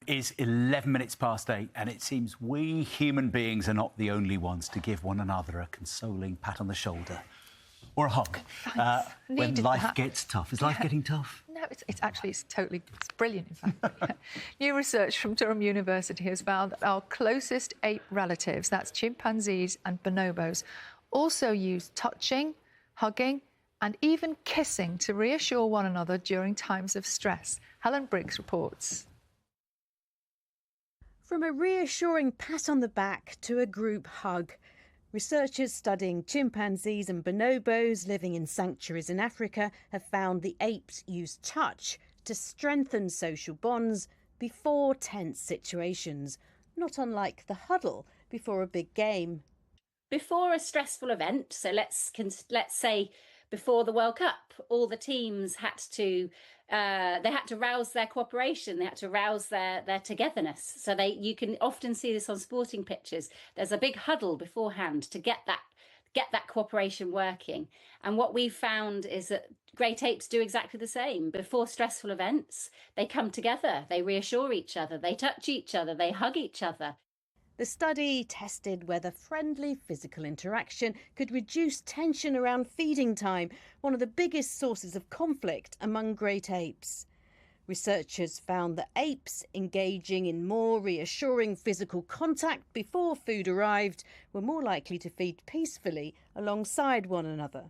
is 11 minutes past 8, and it seems we human beings are not the only ones to give one another a consoling pat on the shoulder or a hug when life gets tough. Is life getting tough? No, it's brilliant, in fact. New research from Durham University has found that our closest ape relatives, that's chimpanzees and bonobos, also use touching, hugging and even kissing to reassure one another during times of stress. Helen Briggs reports. From a reassuring pat on the back to a group hug, researchers studying chimpanzees and bonobos living in sanctuaries in Africa have found the apes use touch to strengthen social bonds before tense situations, not unlike the huddle before a big game. Before a stressful event, so let's say before the World Cup, all the teams had to rouse their cooperation, they had to rouse their togetherness. So you can often see this on sporting pitches. There's a big huddle beforehand to get that cooperation working. And what we've found is that great apes do exactly the same. Before stressful events, they come together, they reassure each other, they touch each other, they hug each other. The study tested whether friendly physical interaction could reduce tension around feeding time, one of the biggest sources of conflict among great apes. Researchers found that apes engaging in more reassuring physical contact before food arrived were more likely to feed peacefully alongside one another.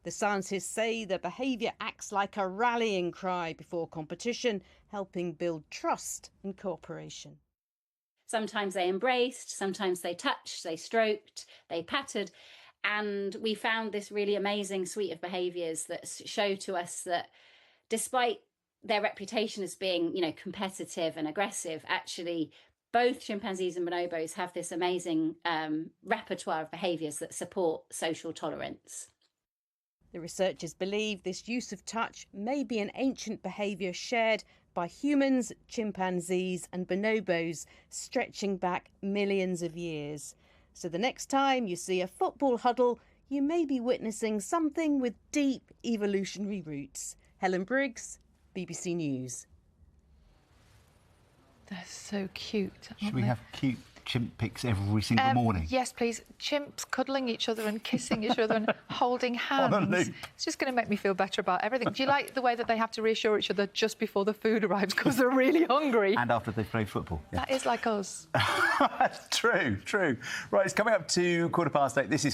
The scientists say the behaviour acts like a rallying cry before competition, helping build trust and cooperation. Sometimes they embraced, sometimes they touched, they stroked, they patted. And we found this really amazing suite of behaviours that show to us that despite their reputation as being, competitive and aggressive, actually both chimpanzees and bonobos have this amazing repertoire of behaviours that support social tolerance. The researchers believe this use of touch may be an ancient behaviour shared by humans, chimpanzees and bonobos, stretching back millions of years. So the next time you see a football huddle, you may be witnessing something with deep evolutionary roots. Helen Briggs, BBC News. They're so cute. Should we have cute chimp pics every single morning? Yes, please. Chimps cuddling each other and kissing each other and holding hands. It's just going to make me feel better about everything. Do you like the way that they have to reassure each other just before the food arrives because they're really hungry? And after they've played football. Yeah. That is like us. True. Right, it's coming up to 8:15. This is